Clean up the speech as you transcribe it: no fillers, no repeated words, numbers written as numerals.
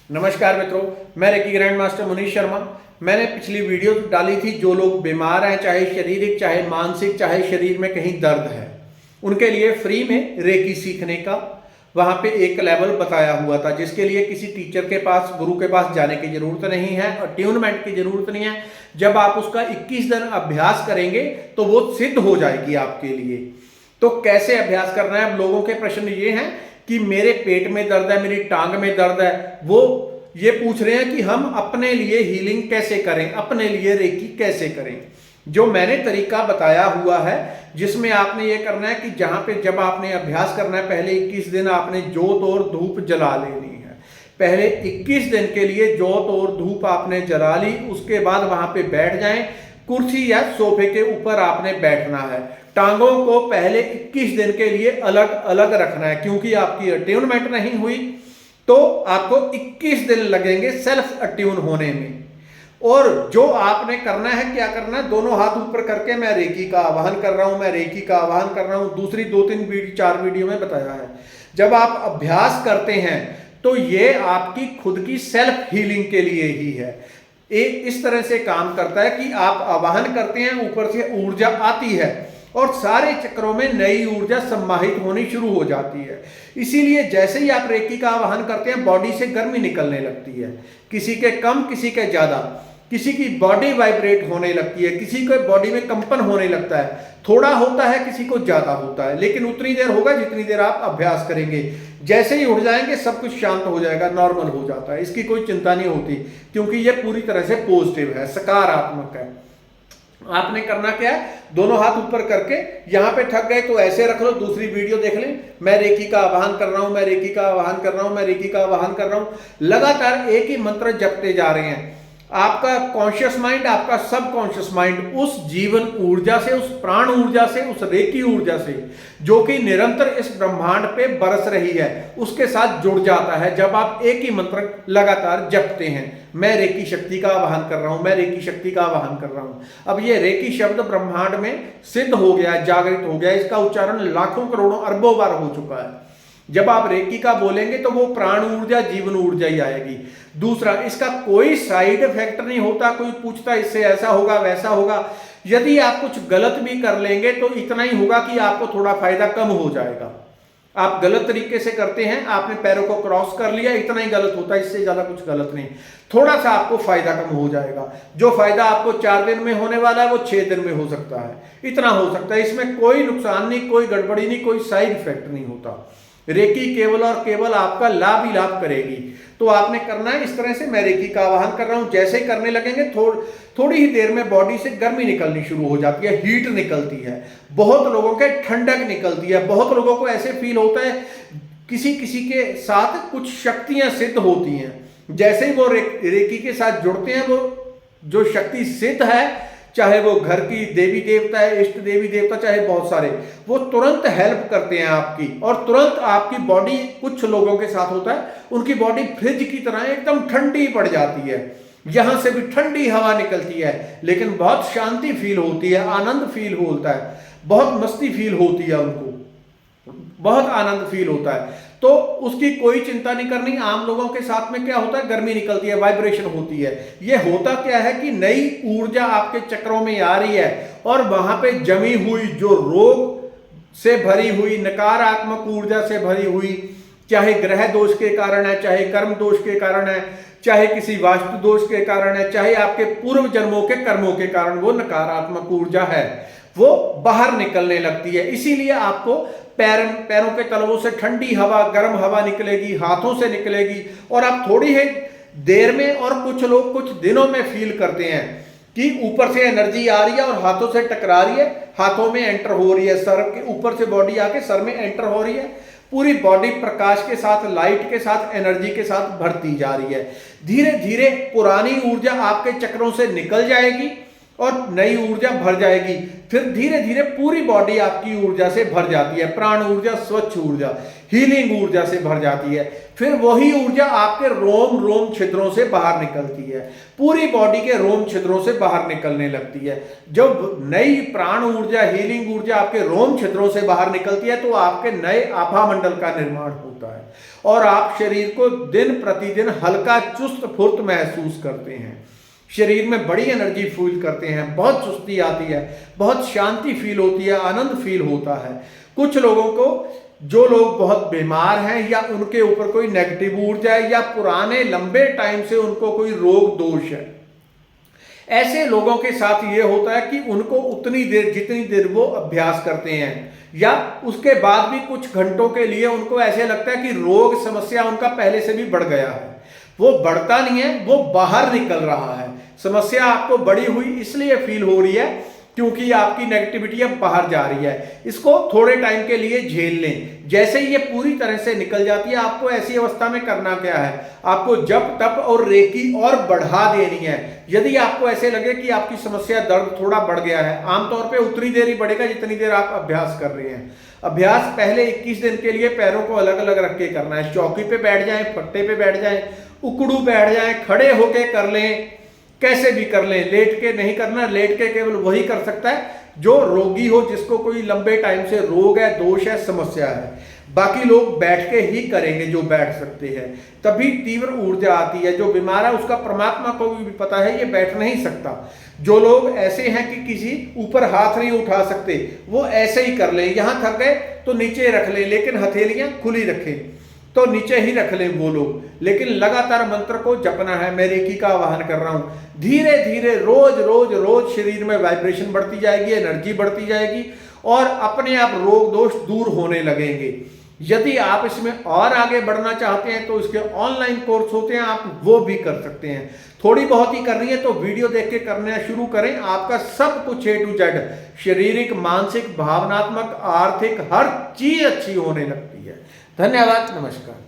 नमस्कार मित्रों, मैं reiki grand master Munish Sharma. मैंने पिछली वीडियो डाली थी, जो लोग बीमार हैं, चाहे शारीरिक चाहे मानसिक, चाहे शरीर में कहीं दर्द है, उनके लिए फ्री में रेकी सीखने का वहाँ पे एक लेवल बताया हुआ था, जिसके लिए किसी टीचर के पास, गुरु के पास जाने की जरूरत नहीं है और ट्यूनमेंट की जरूरत नहीं है। जब आप उसका 21 दिन अभ्यास करेंगे तो वो सिद्ध हो जाएगी आपके लिए। तो कैसे अभ्यास करना है? अब लोगों के प्रश्न ये हैं कि मेरे पेट में दर्द है, मेरी टांग में दर्द है, वो ये पूछ रहे हैं कि हम अपने लिए हीलिंग कैसे करें, अपने लिए रेकी कैसे करें। जो मैंने तरीका बताया हुआ है, जिसमें आपने ये करना है कि जहां पे जब आपने अभ्यास करना है, पहले 21 दिन आपने जोत और धूप जला लेनी है। पहले 21 दिन के लिए जोत और धूप आपने जला ली, उसके बाद वहां पे बैठ जाएं। कुर्सी या सोफे के ऊपर आपने बैठना है। टांगों को पहले 21 दिन के लिए अलग अलग रखना है, क्योंकि आपकी अट्यूनमेंट नहीं हुई तो आपको 21 दिन लगेंगे सेल्फ अट्यून होने में। और जो आपने करना है, क्या करना है, दोनों हाथ ऊपर करके मैं रेकी का आवाहन कर रहा हूं, मैं रेकी का आवाहन कर रहा हूं। दूसरी 2-3-4 वीडियो में बताया है, जब आप अभ्यास करते हैं तो ये आपकी खुद की सेल्फ हीलिंग के लिए ही है। इस तरह से काम करता है कि आप आवाहन करते हैं, ऊपर से ऊर्जा आती है और सारे चक्रों में नई ऊर्जा सम्माहित होनी शुरू हो जाती है। इसीलिए जैसे ही आप रेकी का आवाहन करते हैं, बॉडी से गर्मी निकलने लगती है, किसी के कम, किसी के ज्यादा, किसी की बॉडी वाइब्रेट होने लगती है, किसी को बॉडी में कंपन होने लगता है। थोड़ा होता है, किसी को ज्यादा होता है, लेकिन उतनी देर होगा जितनी देर आप अभ्यास करेंगे। जैसे ही उठ जाएंगे सब कुछ शांत हो जाएगा, नॉर्मल हो जाता है। इसकी कोई चिंता नहीं होती, क्योंकि यह पूरी तरह से पॉजिटिव है, सकारात्मक है। आपने करना क्या है, दोनों हाथ ऊपर करके, यहां पे थक गए तो ऐसे रख लो, दूसरी वीडियो देख लें। मैं रेकी का आवाहन कर रहा हूं, मैं रेकी का आवाहन कर रहा हूं, मैं रेकी का आवाहन कर रहा हूं। लगातार एक ही मंत्र जपते जा रहे हैं। आपका कॉन्शियस माइंड, आपका सब कॉन्शियस माइंड उस जीवन ऊर्जा से, उस प्राण ऊर्जा से, उस रेकी ऊर्जा से, जो कि निरंतर इस ब्रह्मांड पे बरस रही है, उसके साथ जुड़ जाता है जब आप एक ही मंत्र लगातार जपते हैं। मैं रेकी शक्ति का आवाहन कर रहा हूं, मैं रेकी शक्ति का आवाहन कर रहा हूं। अब ये रेकी शब्द ब्रह्मांड में सिद्ध हो गया, जागृत हो गया। इसका उच्चारण लाखों करोड़ों अरबों बार हो चुका है। जब आप रेकी का बोलेंगे तो वो प्राण ऊर्जा, जीवन ऊर्जा ही आएगी। दूसरा, इसका कोई साइड इफेक्ट नहीं होता। कोई पूछता इससे ऐसा होगा वैसा होगा, यदि आप कुछ गलत भी कर लेंगे तो इतना ही होगा कि आपको थोड़ा फायदा कम हो जाएगा। आप गलत तरीके से करते हैं, आपने पैरों को क्रॉस कर लिया, इतना ही गलत होता है, इससे ज्यादा कुछ गलत नहीं। थोड़ा सा आपको फायदा कम हो जाएगा। जो फायदा आपको 4 दिन में होने वाला है वो 6 दिन में हो सकता है, इतना हो सकता है। इसमें कोई नुकसान नहीं, कोई गड़बड़ी नहीं, कोई साइड इफेक्ट नहीं होता। रेकी केवल और केवल आपका लाभ ही लाभ करेगी। तो आपने करना है इस तरह से। मैं रेकी का आवाहन कर रहा हूं, जैसे ही करने लगेंगे थोड़ी ही देर में बॉडी से गर्मी निकलनी शुरू हो जाती है, हीट निकलती है। बहुत लोगों के ठंडक निकलती है। बहुत लोगों को ऐसे फील होता है किसी किसी के साथ कुछ शक्तियां सिद्ध होती हैं। जैसे ही वो रेकी के साथ जुड़ते हैं, वो जो शक्ति सिद्ध है, चाहे वो घर की देवी देवता है, इष्ट देवी देवता, चाहे बहुत सारे, वो तुरंत हेल्प करते हैं आपकी। और तुरंत आपकी बॉडी, कुछ लोगों के साथ होता है, उनकी बॉडी फ्रिज की तरह एकदम ठंडी पड़ जाती है। यहां से भी ठंडी हवा निकलती है, लेकिन बहुत शांति फील होती है, आनंद फील होता है, बहुत मस्ती फील होती है, उनको बहुत आनंद फील होता है। तो उसकी कोई चिंता नहीं करनी। आम लोगों के साथ में क्या होता है, गर्मी निकलती है, वाइब्रेशन होती है। ये होता क्या है कि नई ऊर्जा आपके चक्रों में आ रही है, और वहां पे जमी हुई, जो रोग से भरी हुई, नकारात्मक ऊर्जा से भरी हुई, चाहे ग्रह दोष के कारण है, चाहे कर्म दोष के कारण है, चाहे किसी वास्तु दोष के कारण है, चाहे आपके पूर्व जन्मों के कर्मों के कारण वो नकारात्मक ऊर्जा है, वो बाहर निकलने लगती है। इसीलिए आपको पैरों के तलवों से ठंडी हवा, गर्म हवा निकलेगी, हाथों से निकलेगी, और आप थोड़ी ही देर में, और कुछ लोग कुछ दिनों में फील करते हैं कि ऊपर से एनर्जी आ रही है और हाथों से टकरा रही है, हाथों में एंटर हो रही है, सर के ऊपर से बॉडी आके सर में एंटर हो रही है। पूरी बॉडी प्रकाश के साथ, लाइट के साथ, एनर्जी के साथ भरती जा रही है। धीरे धीरे पुरानी ऊर्जा आपके चक्रों से निकल जाएगी और नई ऊर्जा भर जाएगी। फिर धीरे धीरे पूरी बॉडी आपकी ऊर्जा से भर जाती है। प्राण ऊर्जा, स्वच्छ ऊर्जा, हीलिंग ऊर्जा से भर जाती है। फिर वही ऊर्जा आपके रोम छिद्रों से बाहर निकलती है, पूरी बॉडी के रोम छिद्रों से बाहर निकलने लगती है। जब नई प्राण ऊर्जा, हीलिंग ऊर्जा आपके रोम छिद्रों से बाहर निकलती है, तो आपके नए आभा मंडल का निर्माण होता है। और आप शरीर को दिन प्रतिदिन हल्का चुस्त फुर्त महसूस करते हैं। शरीर में बड़ी एनर्जी फील करते हैं, बहुत चुस्ती आती है, बहुत शांति फील होती है, आनंद फील होता है। कुछ लोगों को, जो लोग बहुत बीमार हैं या उनके ऊपर कोई नेगेटिव ऊर्जा है या पुराने लंबे टाइम से उनको कोई रोग दोष है, ऐसे लोगों के साथ ये होता है कि उनको उतनी देर, जितनी देर वो अभ्यास करते हैं या उसके बाद भी कुछ घंटों के लिए उनको ऐसे लगता है कि रोग समस्या उनका पहले से भी बढ़ गया है। वो बढ़ता नहीं है, वो बाहर निकल रहा है। समस्या आपको बड़ी हुई इसलिए फील हो रही है क्योंकि आपकी नेगेटिविटी अब बाहर जा रही है। इसको थोड़े टाइम के लिए झेल लें। जैसे ही ये पूरी तरह से निकल जाती है, आपको ऐसी अवस्था में करना क्या है, आपको जप तप और रेकी और बढ़ा देनी है। यदि आपको ऐसे लगे कि आपकी समस्या, दर्द थोड़ा बढ़ गया है, आमतौर पे उतनी देर ही बढ़ेगा जितनी देर आप अभ्यास कर रहे हैं। अभ्यास पहले 21 दिन के लिए पैरों को अलग अलग रख के करना है। चौकी पे बैठ जाएं, फट्टे पे बैठ जाएं, उकड़ू बैठ जाएं, खड़े होके कर लें, कैसे भी कर लें। लेट के नहीं करना, लेट के केवल वही कर सकता है जो रोगी हो, जिसको कोई लंबे टाइम से रोग है, दोष है, समस्या है। बाकी लोग बैठ के ही करेंगे जो बैठ सकते हैं, तभी तीव्र ऊर्जा आती है। जो बीमार है उसका परमात्मा को भी पता है ये बैठ नहीं सकता। जो लोग ऐसे हैं कि किसी ऊपर हाथ नहीं उठा सकते, वो ऐसे ही कर लें। यहां थक गए तो नीचे रख लें, लेकिन हथेलियां खुली रखें, तो नीचे ही रख लें वो लोग, लेकिन लगातार मंत्र को जपना है। मैं रेकी का आवाहन कर रहा हूं। धीरे धीरे रोज रोज रोज शरीर में वाइब्रेशन बढ़ती जाएगी, एनर्जी बढ़ती जाएगी और अपने आप रोग दोष दूर होने लगेंगे। यदि आप इसमें और आगे बढ़ना चाहते हैं तो इसके ऑनलाइन कोर्स होते हैं, आप वो भी कर सकते हैं। थोड़ी बहुत ही करनी है तो वीडियो देख के करना शुरू करें। आपका सब कुछ A to Z, शारीरिक, मानसिक, भावनात्मक, आर्थिक, हर चीज अच्छी होने लगती है। धन्यवाद, नमस्कार।